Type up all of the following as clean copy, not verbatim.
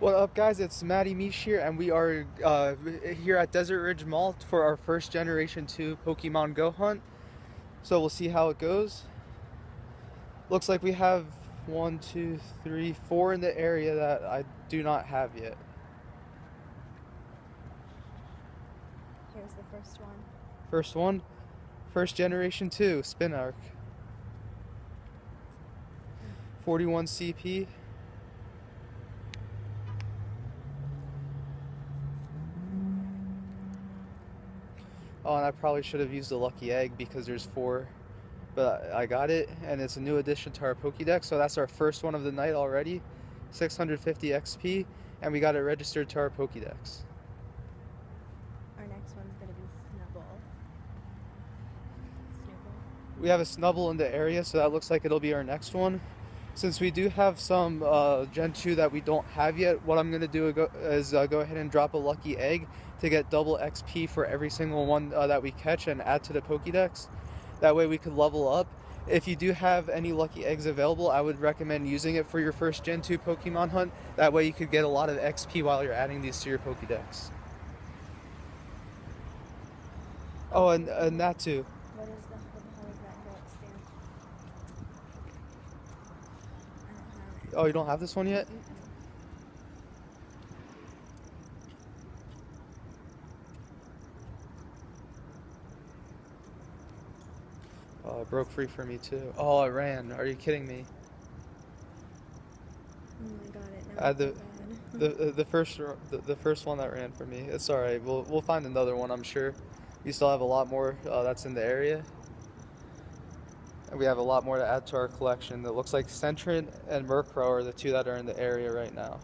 What up, guys? It's Matty Mish here, and we are here at Desert Ridge Mall for our first Generation 2 Pokemon Go hunt. So we'll see how it goes. Looks like we have 1, 2, 3, 4 in the area that I do not have yet. Here's the first one. First one, first Generation 2 Spin Arc. 41 CP. Oh, and I probably should have used a lucky egg because there's 4, but I got it, and it's a new addition to our Pokédex, so that's our first one of the night already. 650 XP, and we got it registered to our Pokédex. Our next one's gonna be Snubble. We have a Snubble in the area, so that looks like it'll be our next one. Since we do have some Gen 2 that we don't have yet, what I'm going to do is go ahead and drop a lucky egg to get double XP for every single one that we catch and add to the Pokédex. That way we could level up. If you do have any lucky eggs available, I would recommend using it for your first Gen 2 Pokemon hunt. That way you could get a lot of XP while you're adding these to your Pokédex. Oh, and that too. What the hell is that goat stamp? I don't have it. Oh, you don't have this one yet? Oh, it broke free for me too. Oh, it ran. Are you kidding me? Oh, I got it now. The first one that ran for me. It's all right. We'll find another one, I'm sure. We still have a lot more that's in the area. And we have a lot more to add to our collection. It looks like Sentret and Murkrow are the 2 that are in the area right now.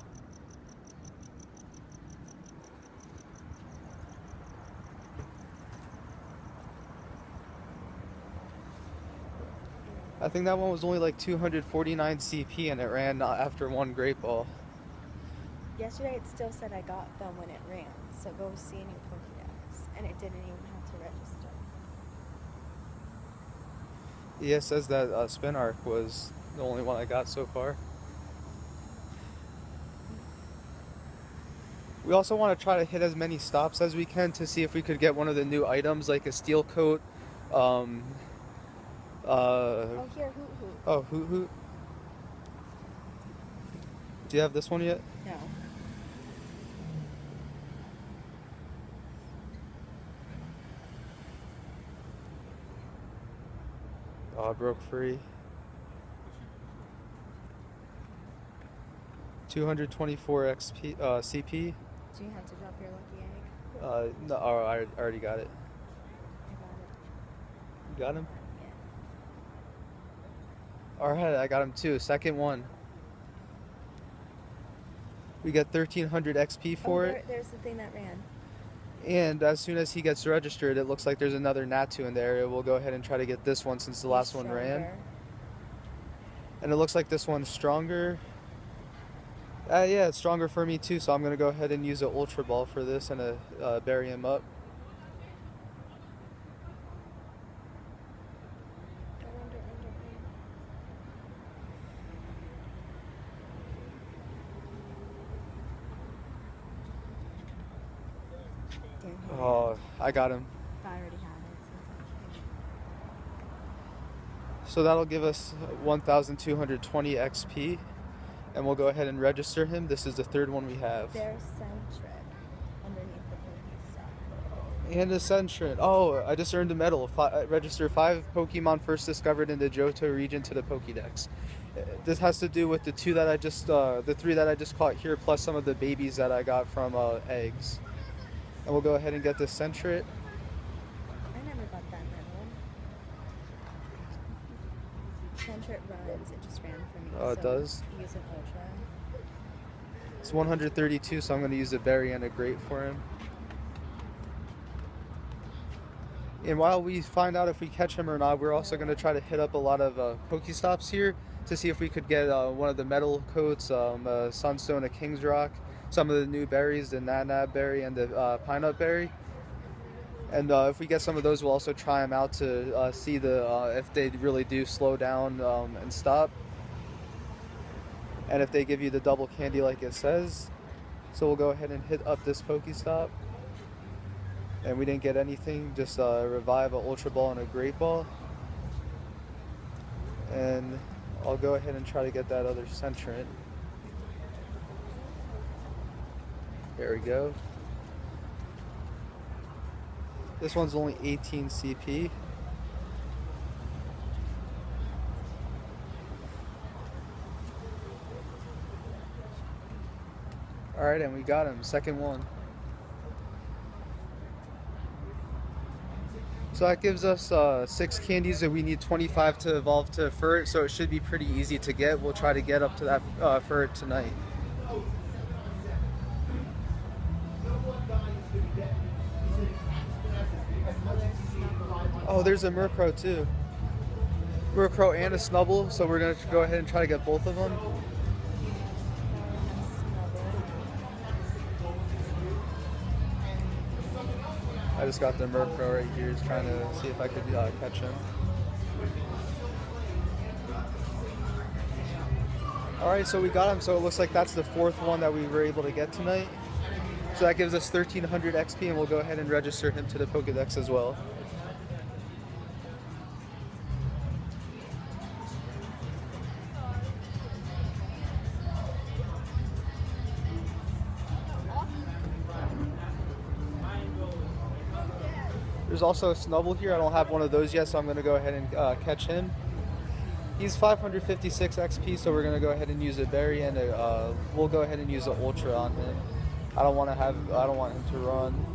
I think that one was only like 249 CP, and it ran after 1 Great Ball. Yesterday it still said I got them when it ran, so go see a new Pokédex, and it didn't even have to register. Yeah, it says that Spin Arc was the only one I got so far. We also want to try to hit as many stops as we can to see if we could get one of the new items, like a Steel Coat. Oh, here, Hoot Hoot. Oh, Hoot Hoot. Do you have this one yet? No. Oh, it broke free. 224 XP, CP. Do you have to drop your lucky egg? No, oh, I already got it. I got it. You got him? Yeah. Alright, I got him too. Second one. We get 1300 XP for it. There's the thing that ran. And as soon as he gets registered, it looks like there's another Natu in the area. We'll go ahead and try to get this one since the last one ran. And it looks like this one's stronger. Yeah, it's stronger for me too, so I'm going to go ahead and use an Ultra Ball for this and bury him up. Oh, I got him. I already have it, so it's okay. So that'll give us 1,220 XP, and we'll go ahead and register him. This is the 3rd one we have. There's Sentret underneath the Poké stuff. And a Sentret. Oh, I just earned a medal. Register 5 Pokemon first discovered in the Johto region to the Pokédex. This has to do with the 2 that I just, the 3 that I just caught here, plus some of the babies that I got from eggs. And we'll go ahead and get this Sentret. I never got that medal. Sentret runs, it just ran for me. Oh, it does? Use an Ultra. It's 132, so I'm going to use a berry and a grape for him. And while we find out if we catch him or not, we're also going to try to hit up a lot of Pokestops here to see if we could get one of the metal coats, Sunstone, a King's Rock, some of the new berries, the Nanab berry and the Pine Nut berry. And if we get some of those, we'll also try them out to see if they really do slow down and stop. And if they give you the double candy like it says. So we'll go ahead and hit up this Pokestop. And we didn't get anything, just a Revive, a Ultra Ball, and a Great Ball. And I'll go ahead and try to get that other Centrant. There we go. This one's only 18 CP. Alright, and we got him, second one. So that gives us 6 candies, and we need 25 to evolve to Furret, so it should be pretty easy to get. We'll try to get up to that Furret tonight. Oh, there's a Murkrow too. Murkrow and a Snubble, so we're going to go ahead and try to get both of them. I just got the Murkrow right here, just trying to see if I could catch him. Alright, so we got him, so it looks like that's the 4th one that we were able to get tonight. So that gives us 1300 XP, and we'll go ahead and register him to the Pokédex as well. There's also a Snubble here. I don't have one of those yet, so I'm going to go ahead and catch him. He's 556 XP, so we're going to go ahead and use a Berry, and we'll go ahead and use an Ultra on him. I don't want him to run.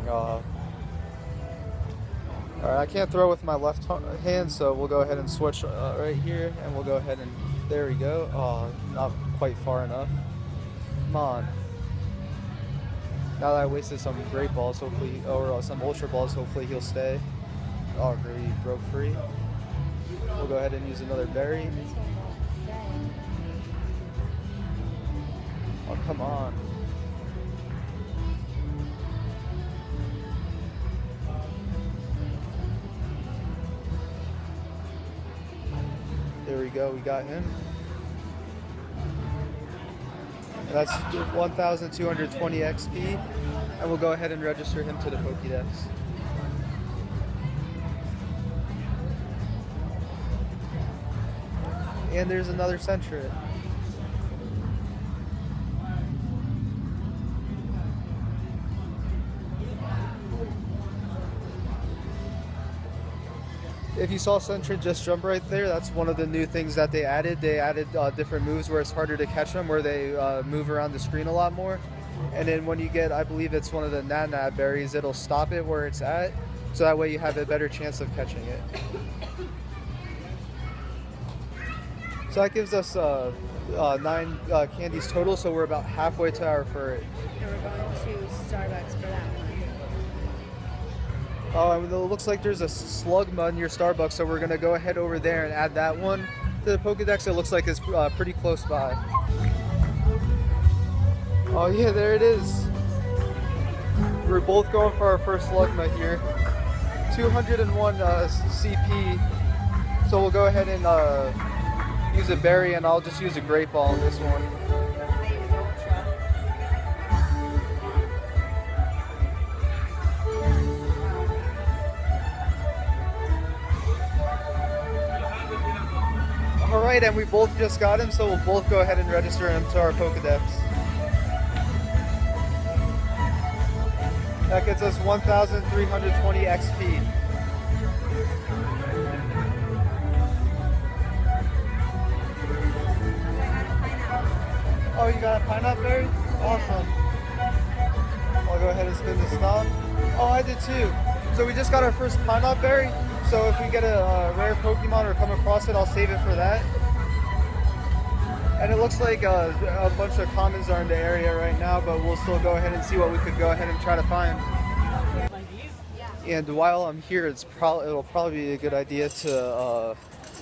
Alright, I can't throw with my left hand, so we'll go ahead and switch right here, and we'll go ahead and there we go. Oh, not quite far enough. Come on. Now that I wasted some Great Balls, hopefully, or some Ultra Balls, hopefully he'll stay. Oh, great, he broke free. We'll go ahead and use another Berry. Oh, come on. There we go, we got him. And that's 1,220 XP, and we'll go ahead and register him to the Pokédex. And there's another Centrant. If you saw Centrant just jump right there, that's one of the new things that they added. They added different moves where it's harder to catch them, where they move around the screen a lot more. And then when you get, I believe it's one of the Nana berries, it'll stop it where it's at, so that way you have a better chance of catching it. So that gives us 9 candies total, so we're about halfway to our Furret. And we're going to Starbucks for that one. Oh, and it looks like there's a Slugma near Starbucks, so we're going to go ahead over there and add that one to the Pokédex. It looks like it's pretty close by. Oh yeah, there it is. We're both going for our first Slugma here. 201 CP, so we'll go ahead and use a Berry, and I'll just use a Great Ball on this one. Alright, and we both just got him, so we'll both go ahead and register him to our Pokédex. That gets us 1,320 XP. Oh, you got a pineapple berry? Awesome. I'll go ahead and spin the stop. Oh, I did too. So we just got our first pineapple berry. So if we get a rare Pokemon or come across it, I'll save it for that. And it looks like a bunch of commons are in the area right now, but we'll still go ahead and see what we could go ahead and try to find. And while I'm here, it'll probably be a good idea to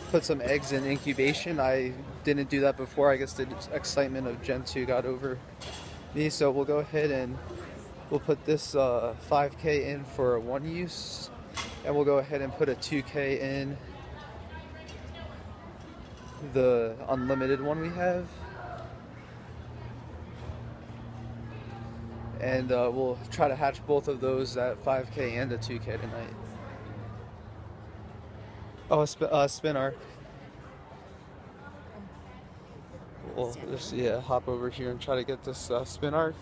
put some eggs in incubation. I didn't do that before. I guess the excitement of Gen 2 got over me. So we'll go ahead and we'll put this 5K in for 1 use. And we'll go ahead and put a 2K in the unlimited one we have. and we'll try to hatch both of those at 5K and a 2K tonight. Oh, spin arc. We'll just hop over here and try to get this spin arc.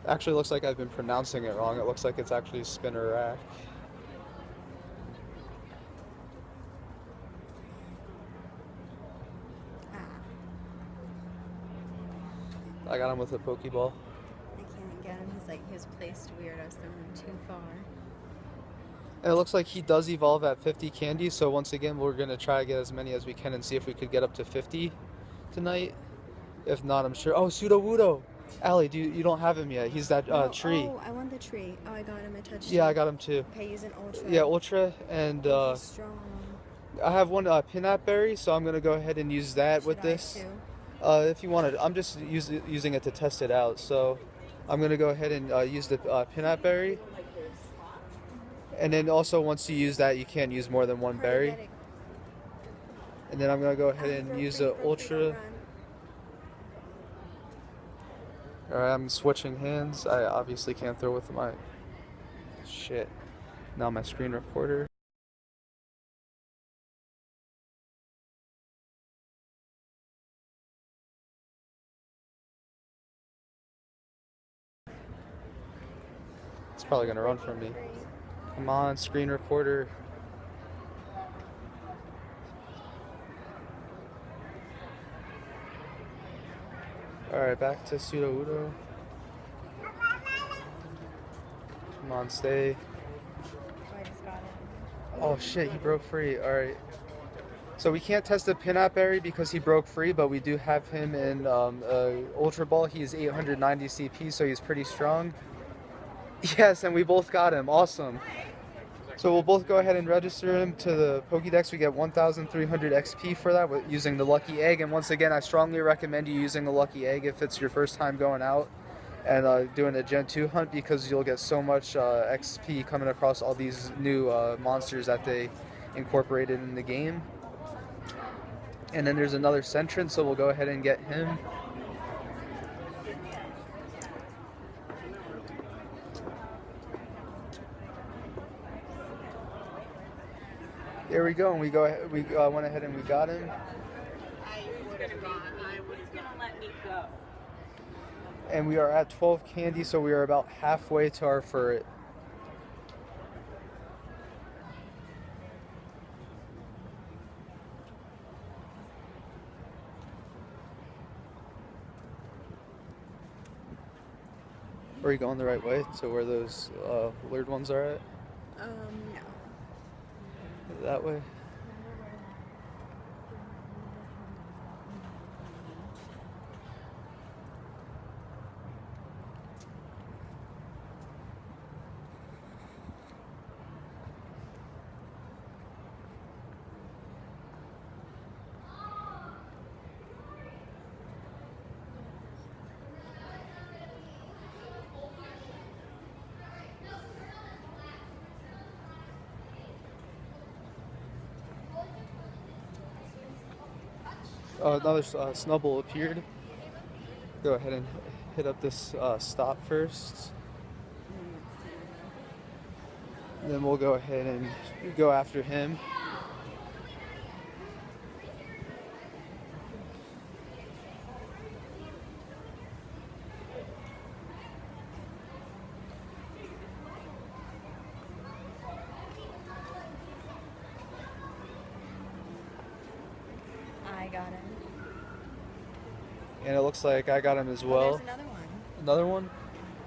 Actually, looks like I've been pronouncing it wrong. It looks like it's actually spinner rack. I got him with a Pokeball. I can't get him. He was placed weird. I was throwing him too far. And it looks like he does evolve at 50 candy, so once again, we're going to try to get as many as we can and see if we could get up to 50 tonight. If not, I'm sure. Oh, Sudowoodo! Allie, you don't have him yet. He's that tree. Oh, I want the tree. Oh, I got him. I touched him. Yeah, I got him too. Okay, use an Ultra. Yeah, Ultra, and He's strong. I have one Pinap Berry, so I'm going to go ahead and use that with this. If you wanted, I'm just using it to test it out, so I'm going to go ahead and use the Pinap Berry. And then also, once you use that, you can't use more than one berry. And then I'm going to go ahead and use the Ultra. Alright, I'm switching hands. I obviously can't throw with my... Shit. Now my screen recorder. It's probably going to run from me. Come on, screen recorder. Alright, back to Sudowoodo. Come on, stay. Oh shit, he broke free. Alright. So we can't test the Pinap Berry because he broke free, but we do have him in Ultra Ball. He is 890 CP, so he's pretty strong. Yes, and we both got him. Awesome. So we'll both go ahead and register him to the Pokédex. We get 1,300 XP for that using the Lucky Egg. And once again, I strongly recommend you using the Lucky Egg if it's your first time going out and doing a Gen 2 hunt, because you'll get so much XP coming across all these new monsters that they incorporated in the game. And then there's another Sentient, so we'll go ahead and get him. There we go, and we went ahead and we got him. And we are at 12 candy, so we are about halfway to our Furret. Are you going the right way to where those lured ones are at? No. That way? Another Snubbull appeared. Go ahead and hit up this stop first. And then we'll go ahead and go after him. I got him. And it looks like I got him as well. There's another one. Another one?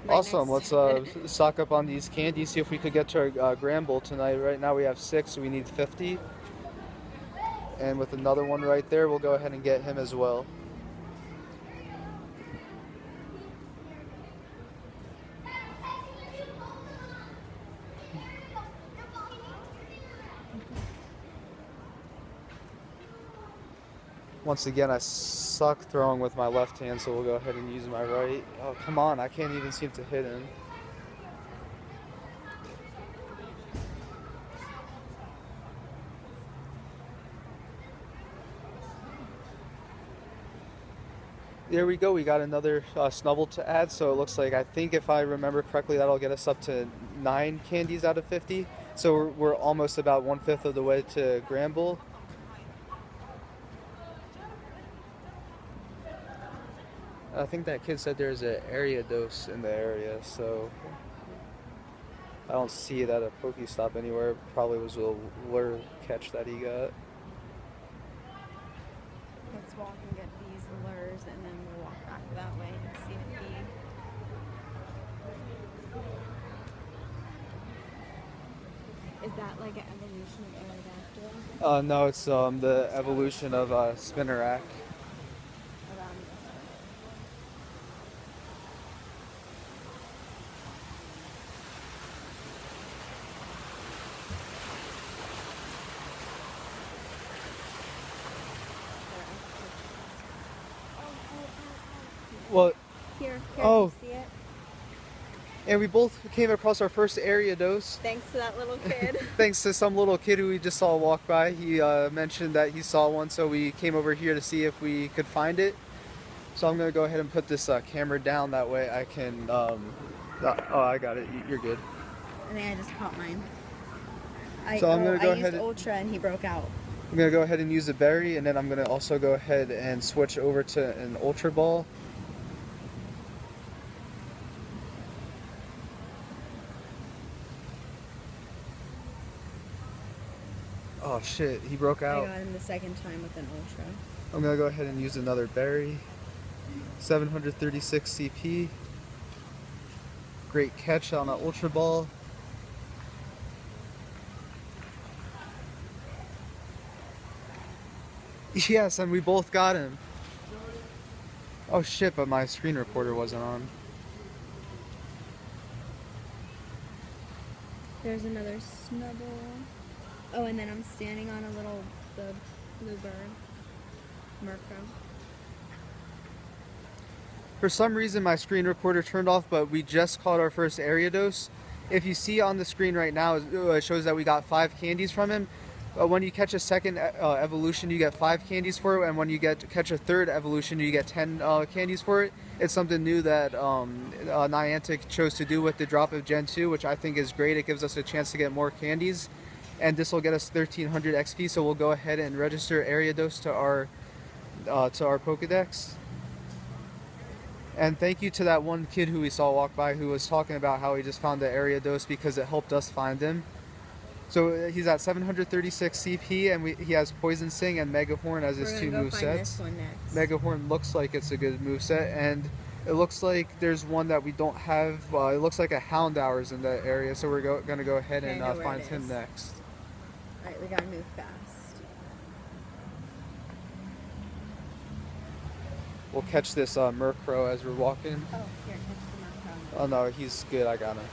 Right Awesome. next Let's stock up on these candies, see if we could get to our Gramble tonight. Right now we have 6, so we need 50. And with another one right there, we'll go ahead and get him as well. Once again, I suck throwing with my left hand, so we'll go ahead and use my right. Oh, come on. I can't even seem to hit him. There we go. We got another Snubble to add. So it looks like, I think if I remember correctly, that'll get us up to 9 candies out of 50. So we're almost about 1/5 of the way to Granbull. I think that kid said there's an area dose in the area, so I don't see it at a Pokestop anywhere. Probably was a lure catch that he got. Let's walk and get these lures, and then we'll walk back that way and see if he. Is that like an evolution of Aerodactyl? No, it's the evolution of Spinnerack. Around Well, here, oh, see it? and we both came across our first area dose. Thanks to that little kid. Thanks to some little kid who we just saw walk by. He mentioned that he saw one, so we came over here to see if we could find it. So I'm going to go ahead and put this camera down. That way I can... oh, I got it. You're good. I think I just caught mine. So I'm gonna go I ahead used Ultra and he broke out. I'm going to go ahead and use a berry, and then I'm going to also go ahead and switch over to an Ultra Ball. Oh shit, he broke out. I got him the second time with an Ultra. I'm going to go ahead and use another berry. 736 CP. Great catch on an Ultra Ball. Yes, and we both got him. Oh shit, but my screen recorder wasn't on. There's another Snubble. Oh, and then I'm standing on the bluebird. Murkrow. For some reason my screen recorder turned off, but we just caught our first area dose. If you see on the screen right now, it shows that we got 5 candies from him. When you catch a second evolution, you get 5 candies for it, and when you catch a third evolution, you get 10 candies for it. It's something new that Niantic chose to do with the drop of Gen 2, which I think is great. It gives us a chance to get more candies, and this will get us 1300 XP, so we'll go ahead and register area dose to our Pokédex. And thank you to that one kid who we saw walk by who was talking about how he just found the area dose because it helped us find him. So he's at 736 CP, and he has Poison Sting and Mega Horn as his 2 movesets. Mega Horn looks like it's a good moveset, and it looks like there's one that we don't have. It looks like a Houndour's in that area, so we're going to go ahead and find him next. Alright, we got to move fast. We'll catch this Murkrow as we're walking. Oh, here, catch the Murkrow. Oh no, he's good. I got him.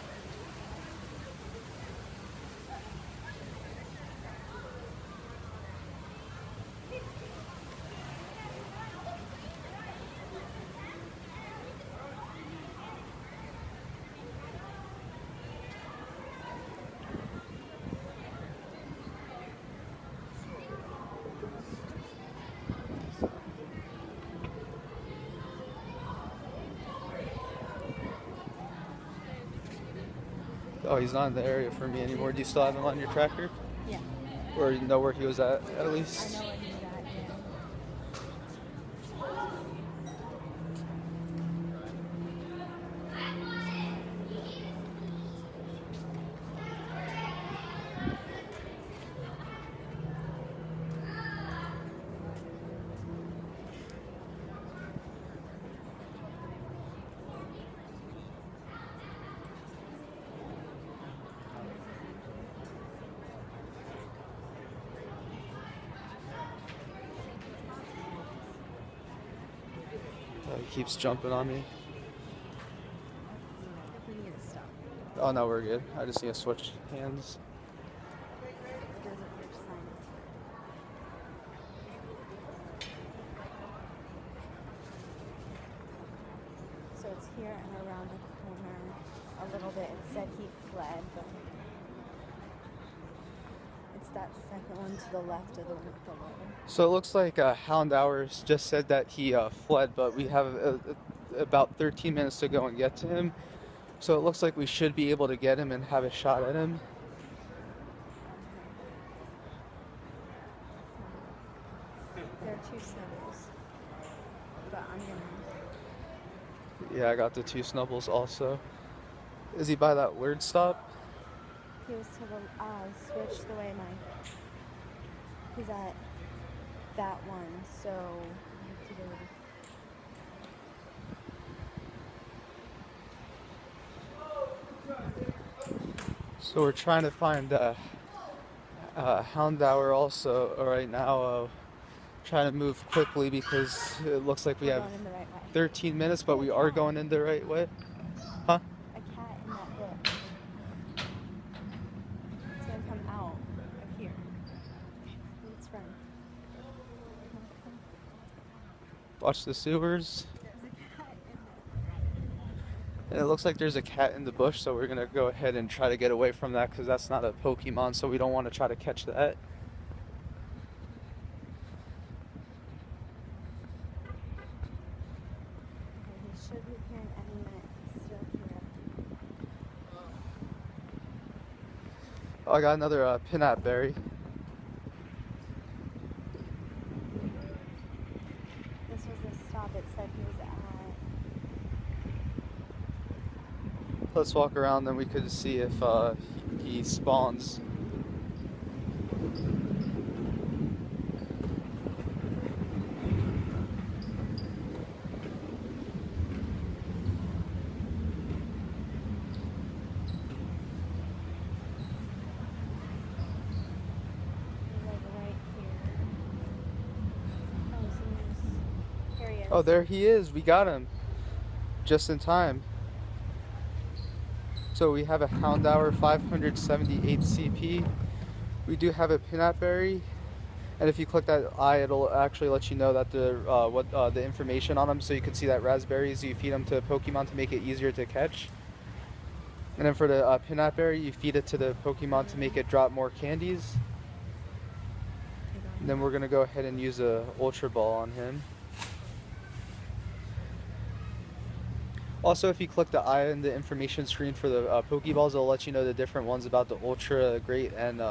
Oh, he's not in the area for me anymore. Do you still have him on your tracker? Yeah. Or you know where he was at least? I know where he's at, yeah. He keeps jumping on me. We need to stop. Oh no, we're good. I just need to switch hands. There's a bridge sign. So it's here and around the corner a little bit. It said he fled, but It's that second one to the left of the one with the low. So it looks like Hound Hours just said that he fled, but we have about 13 minutes to go and get to him. So it looks like we should be able to get him and have a shot at him. There are 2 snubbles, but I'm gonna. Yeah, I got the 2 snubbles also. Is he by that word stop? He was to the switch the way he's at that one, so I have to go So we're trying to find Hound Hour also right now. Trying to move quickly because it looks like we have going in the right way. 13 minutes, but we are going in the right way. Huh? A cat in that book. It's gonna come out of here. Let's run. Watch the sewers. There's a cat in there. And it looks like there's a cat in the bush, so we're gonna go ahead and try to get away from that because that's not a Pokemon, so we don't want to try to catch that. He should be here in any minute. He's still here. Oh, I got another Pinap Berry. This was the stop it said he was at. Let's walk around, then we could see if he spawns. Oh, there he is. We got him. Just in time. So we have a Hound Hour 578 CP. We do have a Pinap Berry. And if you click that eye, it'll actually let you know that the information on them, so you can see that raspberries, you feed them to Pokemon to make it easier to catch. And then for the Pinap Berry, you feed it to the Pokemon to make it drop more candies. And then we're gonna go ahead and use a Ultra Ball on him. Also, if you click the eye in the information screen for the Pokeballs, it'll let you know the different ones about the Ultra, Great, and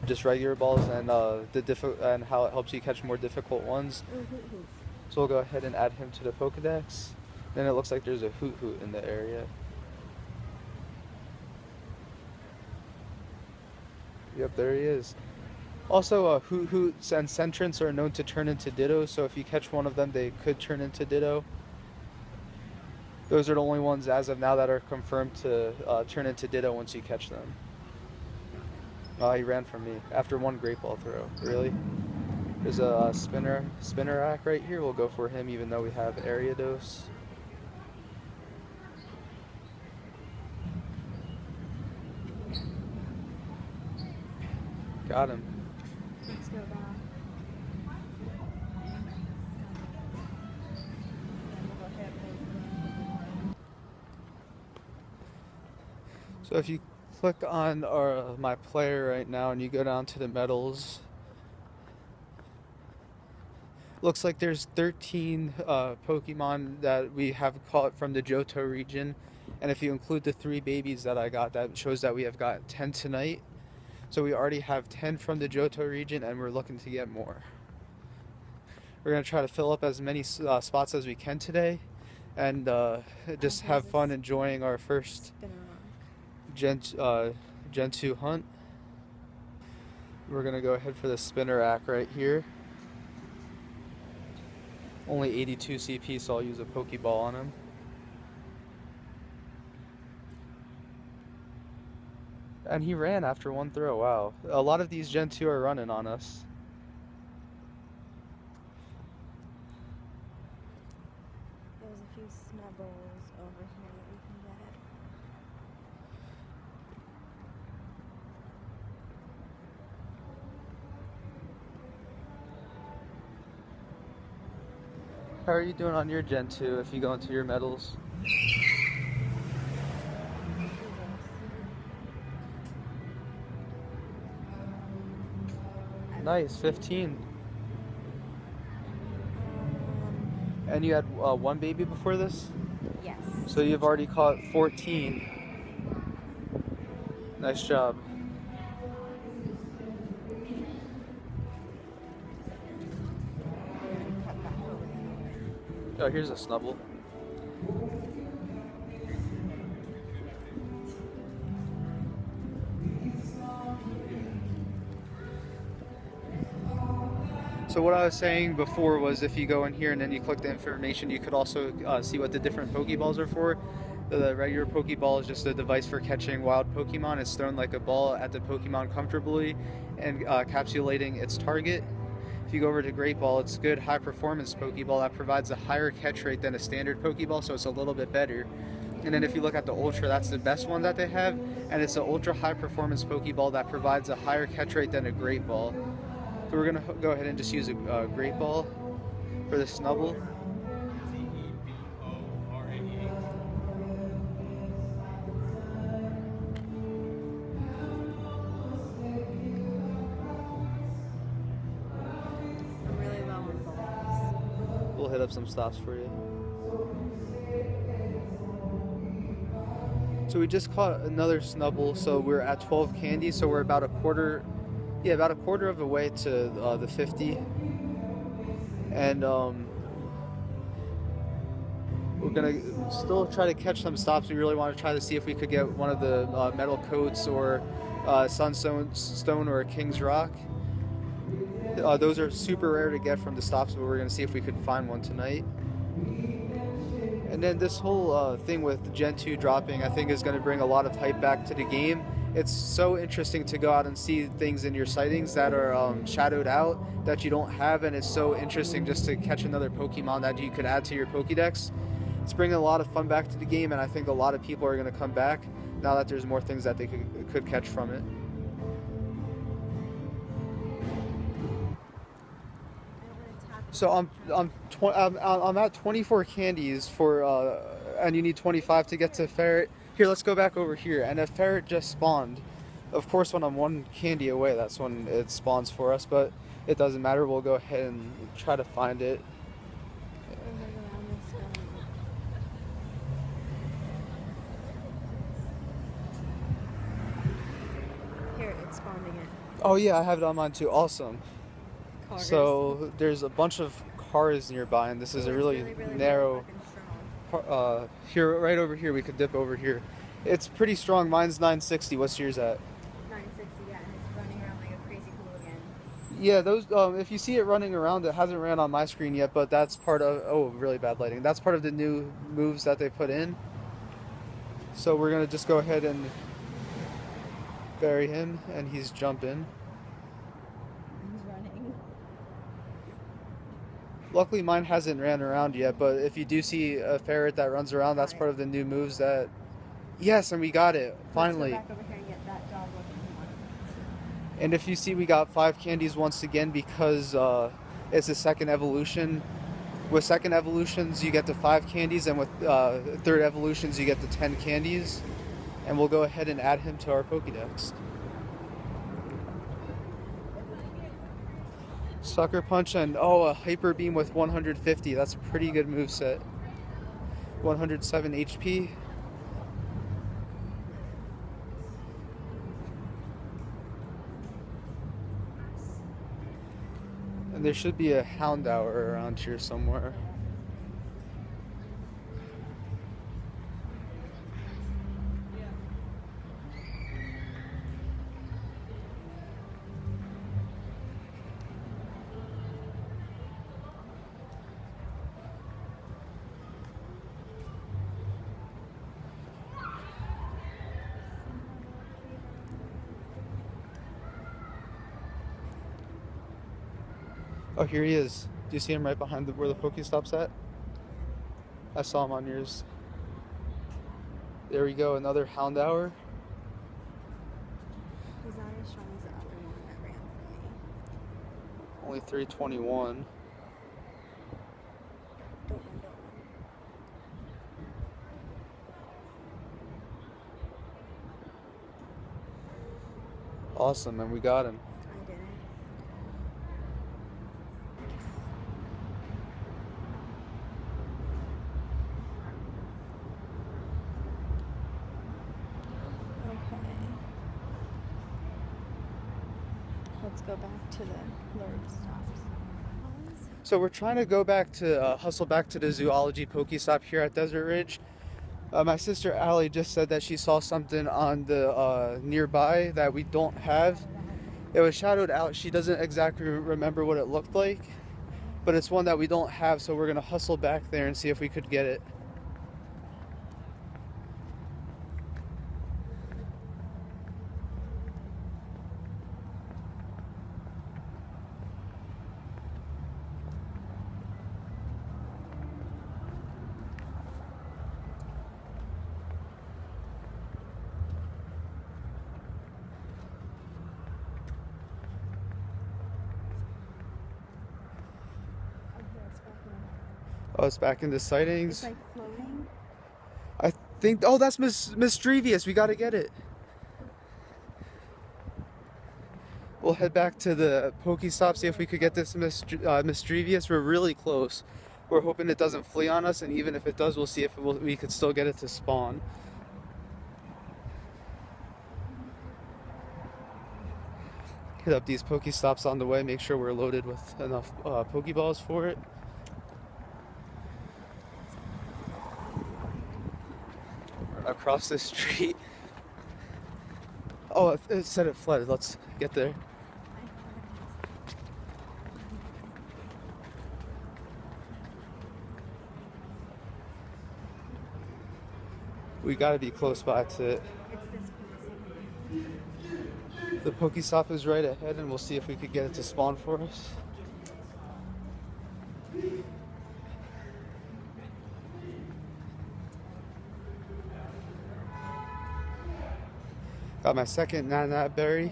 just regular balls, and and how it helps you catch more difficult ones. So we'll go ahead and add him to the Pokédex. Then it looks like there's a Hoot Hoot in the area. Yep, there he is. Also, Hoot Hoots and Sentrants are known to turn into Dittos, so if you catch one of them, they could turn into Ditto. Those are the only ones as of now that are confirmed to turn into Ditto once you catch them. Oh, he ran from me after one Great Ball throw. Really? There's a Spinnerack right here. We'll go for him even though we have Ariados. Got him. Let's go back. So if you click on my player right now and you go down to the medals, looks like there's 13 Pokemon that we have caught from the Johto region, and if you include the 3 babies that I got, that shows that we have got 10 tonight. So we already have 10 from the Johto region, and we're looking to get more. We're going to try to fill up as many spots as we can today, and just have fun enjoying our first Gen 2 hunt. We're going to go ahead for the Spinnerack right here. Only 82 CP, so I'll use a Pokeball on him. And he ran after one throw. Wow. A lot of these Gen 2 are running on us. There's a few snubbles over here that we can get. How are you doing on your Gen 2 if you go into your medals? Nice, 15. And you had one baby before this? Yes. So you've already caught 14. Nice job. Cut back over there. Oh, here's a snubble. So what I was saying before was if you go in here and then you click the information, you could also see what the different Pokeballs are for. The regular Pokeball is just a device for catching wild Pokemon. It's thrown like a ball at the Pokemon comfortably and encapsulating its target. If you go over to Great Ball, it's a good high performance Pokeball that provides a higher catch rate than a standard Pokeball, so it's a little bit better. And then if you look at the Ultra, that's the best one that they have, and it's an ultra high performance Pokeball that provides a higher catch rate than a Great Ball. So we're gonna go ahead and just use a Great Ball for the Snubble. I'm really low on balls. We'll hit up some stops for you. So we just caught another Snubble, so we're at 12 candies, so we're about a quarter of the way to the 50. And we're gonna still try to catch some stops. We really want to try to see if we could get one of the metal coats or sunstone or a King's Rock. Those are super rare to get from the stops, but we're gonna see if we could find one tonight. And then this whole thing with Gen 2 dropping, I think, is going to bring a lot of hype back to the game. It's so interesting to go out and see things in your sightings that are shadowed out that you don't have, and it's so interesting just to catch another Pokemon that you could add to your Pokédex. It's bringing a lot of fun back to the game, and I think a lot of people are going to come back now that there's more things that they could catch from it. So I'm at 24 candies for and you need 25 to get to Ferret. Here, let's go back over here. And a Ferret just spawned. Of course, when I'm one candy away, that's when it spawns for us. But it doesn't matter. We'll go ahead and try to find it. Here, it's spawned again. Oh yeah, I have it on mine too. Awesome. Cars. So there's a bunch of cars nearby, and this is a really narrow. Here, right over here, we could dip over here. It's pretty strong. Mine's 960. What's yours at? 960, yeah, and it's running around like a crazy hooligan. Yeah, those. If you see it running around, it hasn't ran on my screen yet, but that's part of. Oh, really bad lighting. That's part of the new moves that they put in. So we're gonna just go ahead and bury him, and he's jumping. Luckily, mine hasn't ran around yet, but if you do see a ferret that runs around, that's part of the new moves that... Yes, and we got it, finally. Let's go back over here and get that dog looking one. And if you see, we got 5 candies once again because it's a second evolution. With second evolutions, you get to 5 candies, and with third evolutions, you get to 10 candies. And we'll go ahead and add him to our Pokédex. Sucker Punch and a Hyper Beam with 150. That's a pretty good moveset. 107 HP. And there should be a Houndour around here somewhere. Oh, here he is. Do you see him right behind where the Pokestop's at? I saw him on yours. There we go, another Houndour. He's not as strong as the other one that ran for me. Only 321. Don't run. Awesome, and we got him. I didn't. let's go back to the lured stops. So we're trying to go back to hustle back to the zoology Pokestop here at Desert Ridge. My sister Allie just said that she saw something on the nearby that we don't have. It was shadowed out. She doesn't exactly remember what it looked like, but it's one that we don't have, so we're gonna hustle back there and see if we could get it. Oh, it's back into sightings. It's like floating. I think. Oh, that's Mischievous. We gotta get it. We'll head back to the Pokestop, see if we could get this Mischievous. We're really close. We're hoping it doesn't flee on us, and even if it does, we'll see if we could still get it to spawn. Hit up these Pokestops on the way. Make sure we're loaded with enough Pokeballs for it. Across the street. Oh, it said it flooded. Let's get there. We gotta be close by to it. The Pokestop is right ahead, and we'll see if we could get it to spawn for us. Got my second Nana berry.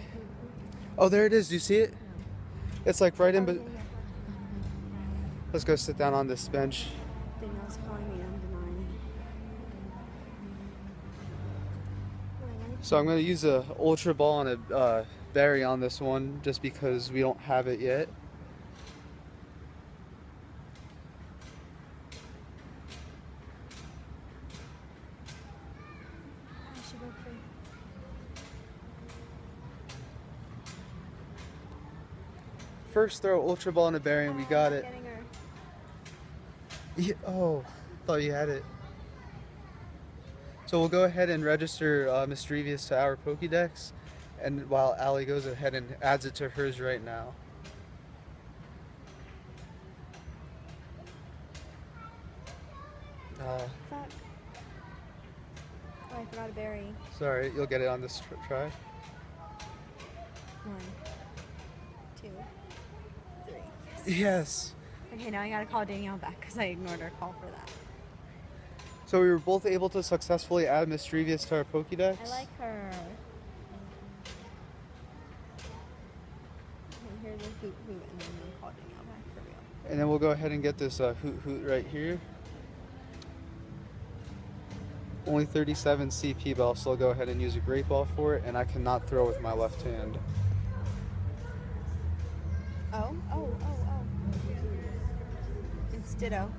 Oh, there it is. Do you see it? It's like right in. But let's go sit down on this bench. Danielle's calling me undenying. So I'm going to use a Ultra Ball and a berry on this one, just because we don't have it yet. First throw, Ultra Ball and a berry, and we got it. Yeah, oh, thought you had it. So we'll go ahead and register Mischievous to our Pokédex, and while Allie goes ahead and adds it to hers right now. Fuck. Oh, I forgot a berry. Sorry, you'll get it on this try. 1, 2, 3. Yes. Okay, now I gotta call Danielle back because I ignored her call for that. So we were both able to successfully add Mischievous to our Pokédex. I like her. Okay, here's a hoot hoot, and then we'll call Danielle back for real. And then we'll go ahead and get this hoot hoot right here. Only 37 CP, but I'll still go ahead and use a Great Ball for it, and I cannot throw with my left hand. Oh. It's Ditto.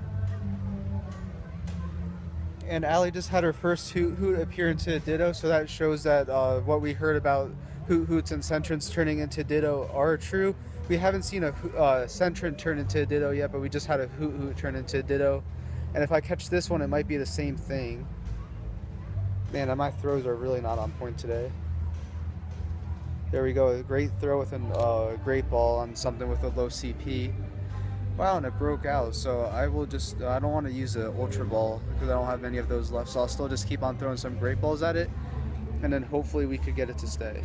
And Allie just had her first Hoot Hoot appear into Ditto, so that shows that what we heard about Hoot Hoots and Sentrents turning into Ditto are true. We haven't seen a Sentrent turn into a Ditto yet, but we just had a Hoot Hoot turn into a Ditto. And if I catch this one, it might be the same thing. Man, my throws are really not on point today. There we go, a great throw with a Great Ball on something with a low CP. Wow, and it broke out, so I will just, I don't want to use an Ultra Ball because I don't have many of those left, so I'll still just keep on throwing some Great Balls at it, and then hopefully we could get it to stay.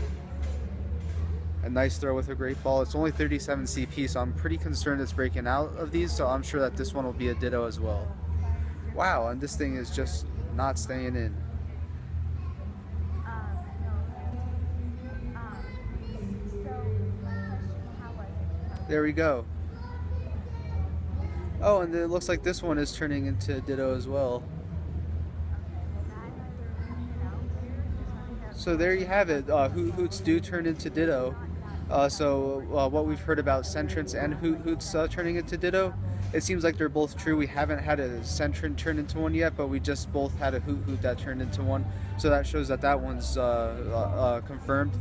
A nice throw with a Great Ball. It's only 37 CP, so I'm pretty concerned it's breaking out of these, so I'm sure that this one will be a Ditto as well. Wow, and this thing is just not staying in. There we go. Oh, and it looks like this one is turning into Ditto as well. So there you have it. Hoot Hoots do turn into Ditto. What we've heard about Sentrents and Hoot Hoots turning into Ditto, it seems like they're both true. We haven't had a Sentrent turn into one yet, but we just both had a Hoot Hoot that turned into one. So that shows that that one's confirmed.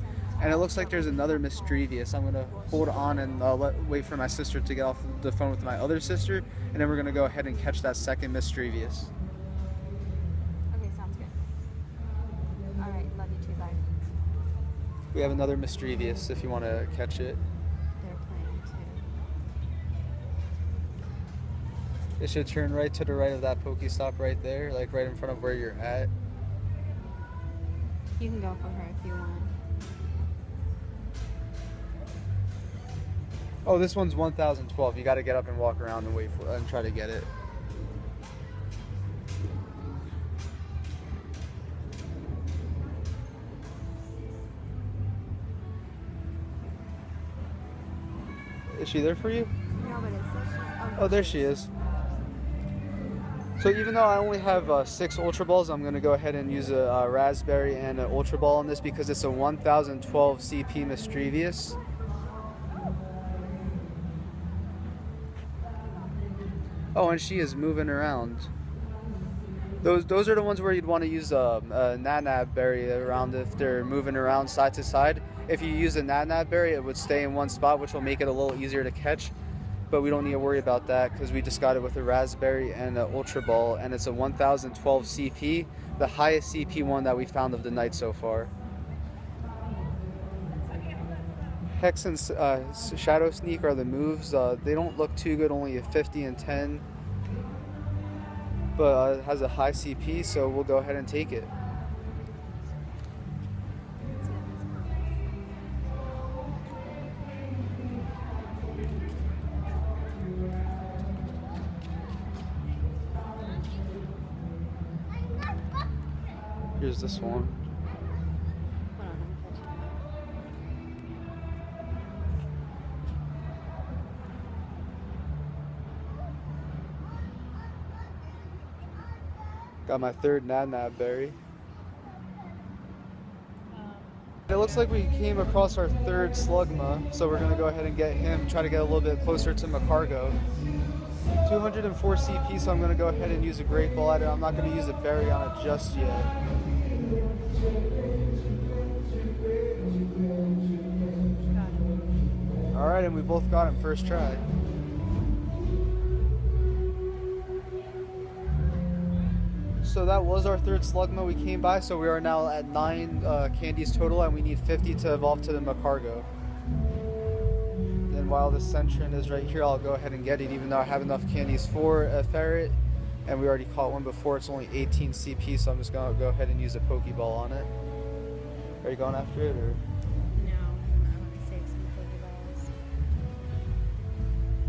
And it looks like there's another Misdrevious. I'm gonna hold on and wait for my sister to get off the phone with my other sister, and then we're gonna go ahead and catch that second Misdrevious. Okay, sounds good. All right, love you too. Bye. We have another Misdrevious if you want to catch it. They're playing too. It should turn right to the right of that Pokestop right there, like right in front of where you're at. You can go for her if you want. Oh, this one's 1012. You got to get up and walk around and wait for and try to get it. Is she there for you? No, but it says she's. Oh, there she is. So even though I only have 6 Ultra Balls, I'm going to go ahead and use a Raspberry and an Ultra Ball on this because it's a 1012 CP Misdrevious. Oh, and she is moving around. Those are the ones where you'd want to use a Nanab Berry around if they're moving around side to side. If you use a Nanab Berry, it would stay in one spot, which will make it a little easier to catch. But we don't need to worry about that because we just got it with a Raspberry and an Ultra Ball, and it's a 1012 CP, the highest CP one that we found of the night so far. Hex and Shadow Sneak are the moves. They don't look too good, only a 50 and 10. But it has a high CP, so we'll go ahead and take it. Here's this one. Hold on, I'm catching it. Got my third Nanab Berry. It looks like we came across our third Slugma, so we're going to go ahead and get him, try to get a little bit closer to Macargo. 204 CP, so I'm going to go ahead and use a Great Ball at it. I'm not going to use a Berry on it just yet. Alright, and we both got him first try. So that was our third Slugma we came by, so we are now at 9 candies total, and we need 50 to evolve to the Macargo. Then while the Sentient is right here, I'll go ahead and get it, even though I have enough candies for a Ferret, and we already caught one before. It's only 18 CP, so I'm just going to go ahead and use a Pokeball on it. Are you going after it, or? No, I want to save some Pokeballs.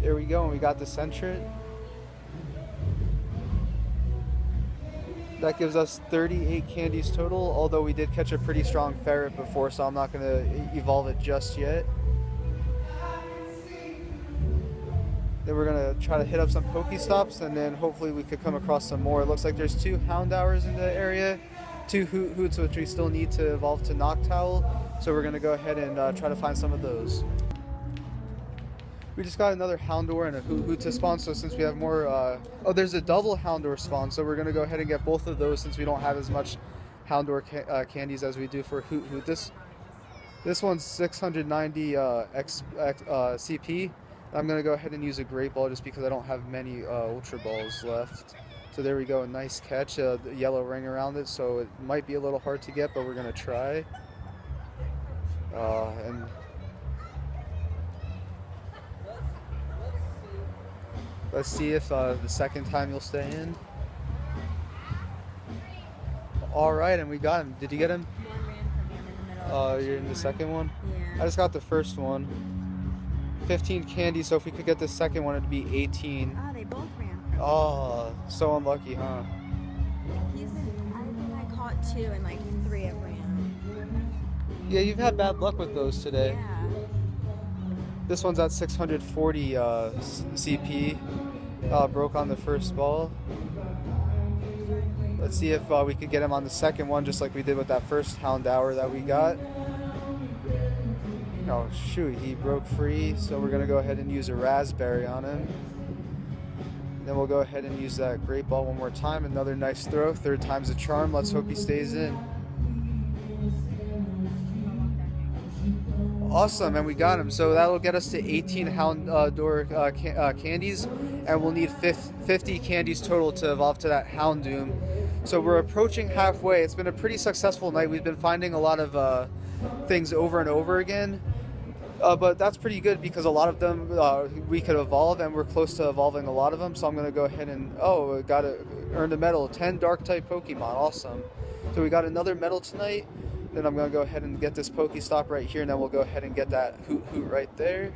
There we go, and we got the Sentient. That gives us 38 candies total, although we did catch a pretty strong Ferret before, so I'm not going to evolve it just yet. Then we're going to try to hit up some Pokestops, and then hopefully we could come across some more. It looks like there's 2 Houndours in the area, 2 Hoots, which we still need to evolve to Noctowl, so we're going to go ahead and try to find some of those. We just got another Houndour and a Hoot to spawn, so since we have more... oh, there's a double Houndour spawn, so we're going to go ahead and get both of those since we don't have as much Houndour candies as we do for Hoot. This one's 690 CP. I'm going to go ahead and use a Great Ball just because I don't have many Ultra Balls left. So there we go, a nice catch, the yellow ring around it, so it might be a little hard to get, but we're going to try. And let's see if the second time you'll stay in. Alright, and we got him. Did you get him? One ran from him in the middle. You're in the second one? Yeah. I just got the first one. 15 candy, so if we could get the second one, it'd be 18. Oh, they both ran from him. Oh, so unlucky, huh? He's been, I think I caught 2 and like 3 have ran. Yeah, you've had bad luck with those today. Yeah. This one's at 640 CP. Broke on the first ball. Let's see if we could get him on the second one, just like we did with that first Houndour that we got. Oh shoot, he broke free, so we're gonna go ahead and use a Raspberry on him. Then we'll go ahead and use that Great Ball one more time. Another nice throw, 3rd time's a charm. Let's hope he stays in. Awesome, and we got him. So that'll get us to 18 Houndour candies, and we'll need 50 candies total to evolve to that Houndoom. So we're approaching halfway. It's been a pretty successful night. We've been finding a lot of things over and over again, but that's pretty good because a lot of them we could evolve, and we're close to evolving a lot of them. So I'm going to go ahead and, earned a medal, 10 Dark-type Pokemon, awesome. So we got another medal tonight. Then I'm going to go ahead and get this Pokestop right here, and then we'll go ahead and get that Hoot right there.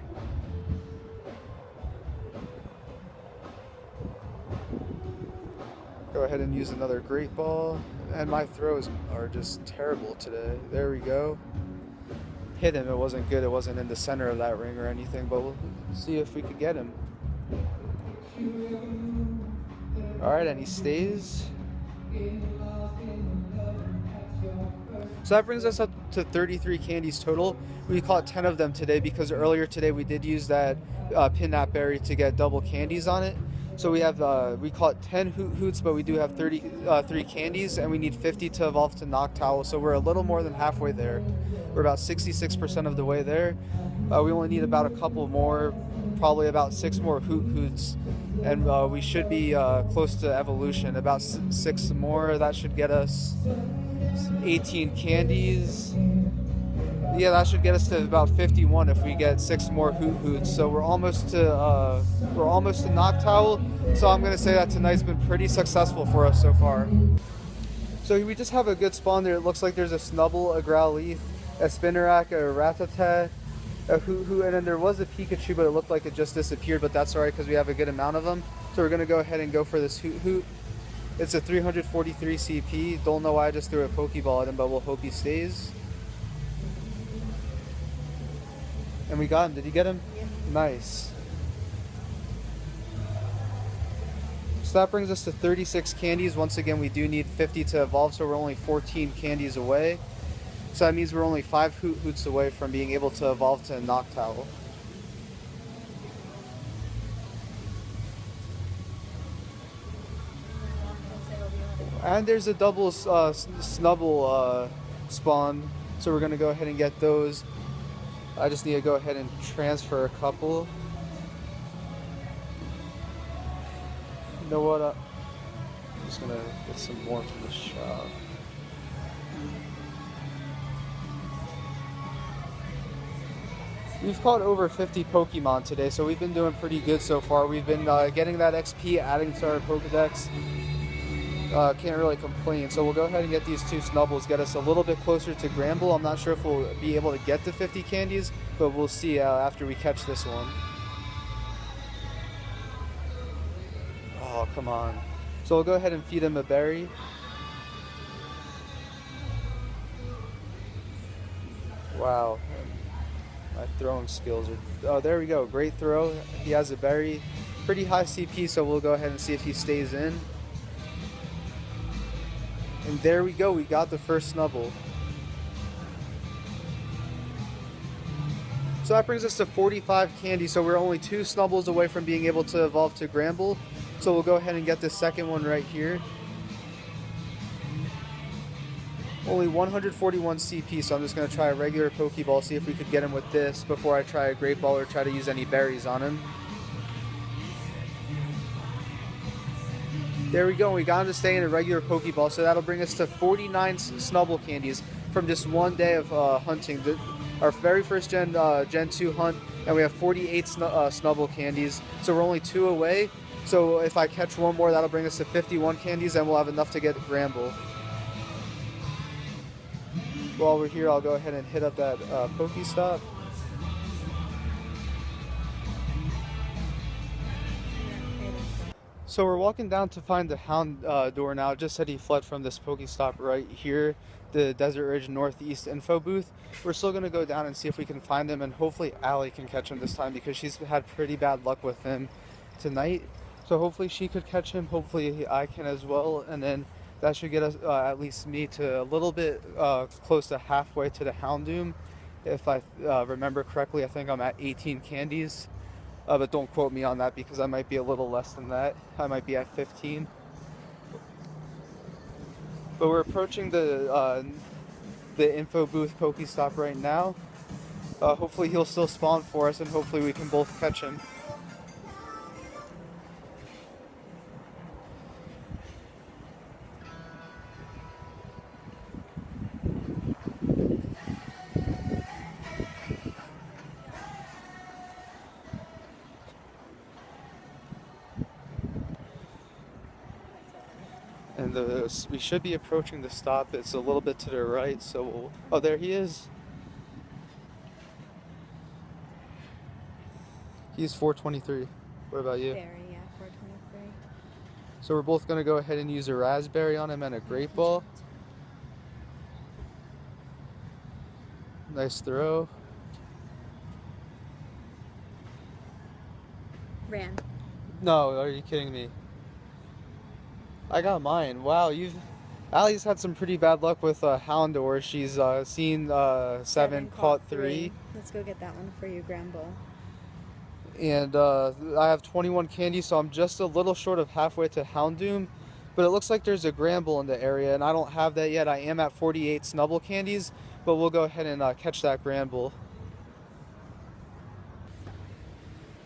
Go ahead and use another Great Ball. And my throws are just terrible today. There we go. Hit him. It wasn't good. It wasn't in the center of that ring or anything, but we'll see if we could get him. Alright, and he stays. So that brings us up to 33 candies total. We caught 10 of them today because earlier today we did use that Pinnap berry to get double candies on it. So we have we caught 10 Hoots, but we do have 33 candies, and we need 50 to evolve to Noctowl. So we're a little more than halfway there. We're about 66% of the way there. We only need about a couple more, probably about 6 more Hoots, and we should be close to evolution. About 6 more, that should get us 18 candies. Yeah, that should get us to about 51 if we get 6 more Hoots. So we're almost to Noctowl. So I'm gonna say that tonight's been pretty successful for us so far. So we just have a good spawn there. It looks like there's a Snubble, a Growlithe, a Spinarak, a Rattata, a Hoot, and then there was a Pikachu, but it looked like it just disappeared. But that's alright because we have a good amount of them. So we're gonna go ahead and go for this Hoot. It's a 343 CP. Don't know why I just threw a Pokeball at him, but we'll hope he stays. And we got him. Did you get him? Yeah. Nice. So that brings us to 36 candies. Once again, we do need 50 to evolve, so we're only 14 candies away. So that means we're only 5 Hoots away from being able to evolve to Noctowl. And there's a double Snubble spawn, so we're going to go ahead and get those. I just need to go ahead and transfer a couple. You know what? I'm just going to get some more from the shop. We've caught over 50 Pokemon today, so we've been doing pretty good so far. We've been getting that XP, adding to our Pokédex. Can't really complain. So we'll go ahead and get these 2 Snubbles, get us a little bit closer to Granbull. I'm not sure if we'll be able to get to 50 candies, but we'll see after we catch this one. Oh, come on. So we'll go ahead and feed him a berry. Wow. My throwing skills are... Oh, there we go. Great throw. He has a berry. Pretty high CP, so we'll go ahead and see if he stays in. And there we go, we got the first Snubble. So that brings us to 45 candies, so we're only 2 Snubbles away from being able to evolve to Granbull. So we'll go ahead and get this second one right here. Only 141 CP, so I'm just going to try a regular Pokeball, see if we could get him with this before I try a Great Ball or try to use any berries on him. There we go, we got him to stay in a regular Pokeball, so that'll bring us to 49 Snubble candies from just one day of hunting. Our very first Gen 2 hunt, and we have 48 Snubble candies, so we're only 2 away. So if I catch one more, that'll bring us to 51 candies, and we'll have enough to get Granbull. While we're here, I'll go ahead and hit up that Pokestop. So we're walking down to find the Houndour now. It just said he fled from this Pokestop right here, the Desert Ridge Northeast info booth. We're still going to go down and see if we can find him, and hopefully Allie can catch him this time because she's had pretty bad luck with him tonight. So hopefully she could catch him, hopefully I can as well, and then that should get us, at least me, to a little bit close to halfway to the Houndoom. If I remember correctly, I think I'm at 18 candies. But don't quote me on that because I might be a little less than that. I might be at 15. But we're approaching the info booth Pokestop right now. Hopefully he'll still spawn for us, and hopefully we can both catch him. And we should be approaching the stop. It's a little bit to the right, so oh, there he is. He's 423. What about you? Berry, yeah, 423. So we're both going to go ahead and use a raspberry on him and a great ball. Nice throw. Ran. No, are you kidding me? I got mine. Wow, Allie's had some pretty bad luck with Houndour. She's seen 7, caught 3. Let's go get that one for you, Gramble. And I have 21 candies, so I'm just a little short of halfway to Houndoom. But it looks like there's a Gramble in the area, and I don't have that yet. I am at 48 Snubble candies, but we'll go ahead and catch that Gramble.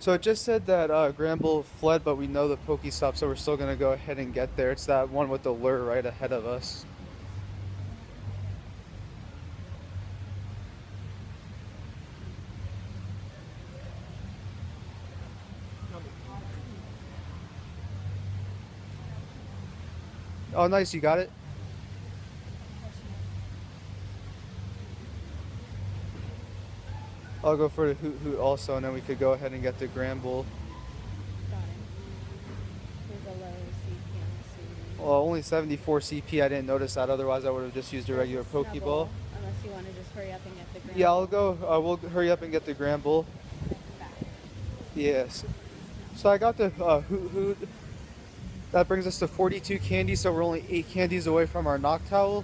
So it just said that Gramble fled, but we know the Pokestop, so we're still going to go ahead and get there. It's that one with the lure right ahead of us. Oh, nice, you got it? I'll go for the Hoot Hoot also, and then we could go ahead and get the Gramble. Got him. There's a low CP, I'm assuming. Well, only 74 CP, I didn't notice that, otherwise I would have just used a regular Pokeball. Unless you want to just hurry up and get the Gramble. Yeah, I'll go, we'll hurry up and get the Gramble. Yes. So I got the Hoot Hoot. That brings us to 42 candies, so we're only 8 candies away from our Noctowl.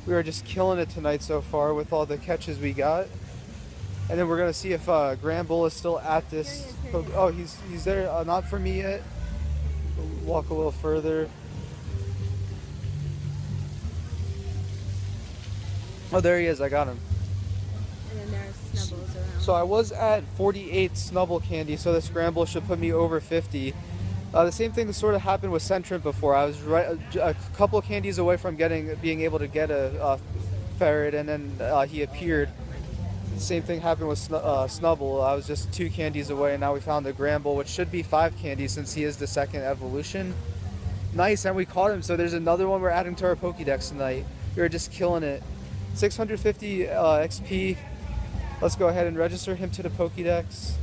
We are just killing it tonight so far with all the catches we got. And then we're going to see if Gramble is still at this. Here he is. Oh, he's there. Not for me yet. We'll walk a little further. Oh, there he is. I got him. And then there's Snubbles around. So I was at 48 Snubble candy, so this Gramble should put me over 50. The same thing sort of happened with Centrant before. I was a couple candies away from being able to get a ferret, and then he appeared. Same thing happened with Snubble. I was just 2 candies away, and now we found the Gramble, which should be 5 candies since he is the 2nd evolution. Nice, and we caught him, so there's another one we're adding to our Pokédex tonight. We were just killing it. 650 XP. Let's go ahead and register him to the Pokédex.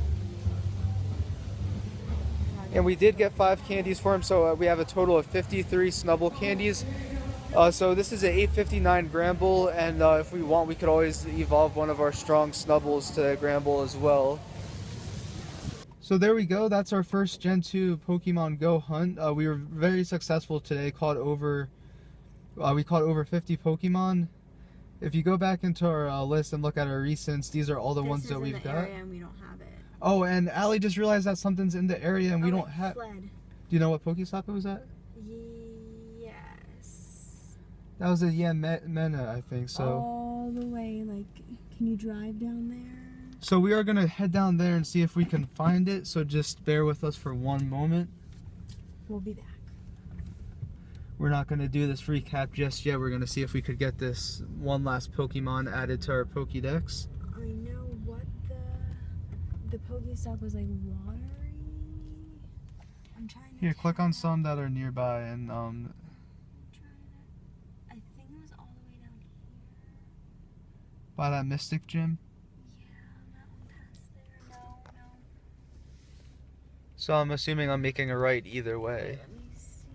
And we did get 5 candies for him, so we have a total of 53 Snubble candies. So this is an 859 Gramble, and if we want, we could always evolve one of our strong Snubbles to Gramble as well. So there we go. That's our first Gen 2 Pokemon Go hunt. We were very successful today. We caught over 50 Pokemon. If you go back into our list and look at our recents, these are all the ones that we've got. And we don't have it. Oh, and Allie just realized that something's in the area and we don't have. Fled. Do you know what Pokestop it was at? Yes. That was a Mena, I think. So. All the way, like, can you drive down there? So we are gonna head down there and see if we can find it. So just bear with us for one moment. We'll be back. We're not gonna do this recap just yet. We're gonna see if we could get this one last Pokemon added to our Pokédex. I know what the Pokestop was like watery. I'm trying to. Here, click on some that are nearby and I think it was all the way down here. by that Mystic Gym. Yeah, that one past there. No. So I'm assuming I'm making a right either way. Let me see.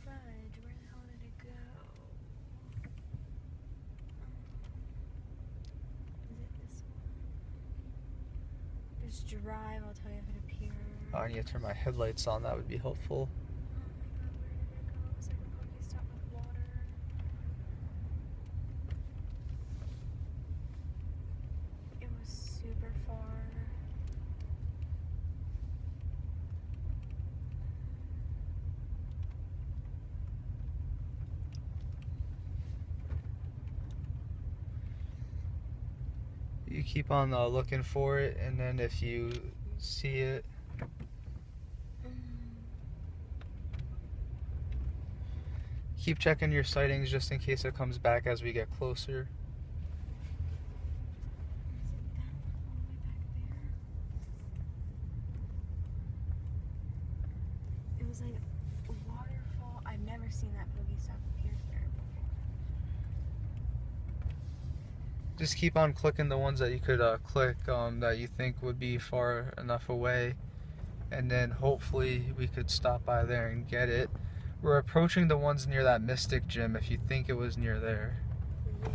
Fudge, where the hell did it go? Is it this one? Just drive, I'll tell you if it appears. Oh, I need to turn my headlights on. That would be helpful. Oh my god, where did it go? It was like a Pokestop with water. It was super far. keep on looking for it, and then if you see it, keep checking your sightings just in case it comes back as we get closer. It was like a waterfall. I've never seen that Pokestop appear here before. Just keep on clicking the ones that you could click that you think would be far enough away, and then hopefully we could stop by there and get it. We're approaching the ones near that Mystic Gym if you think it was near there. Yeah.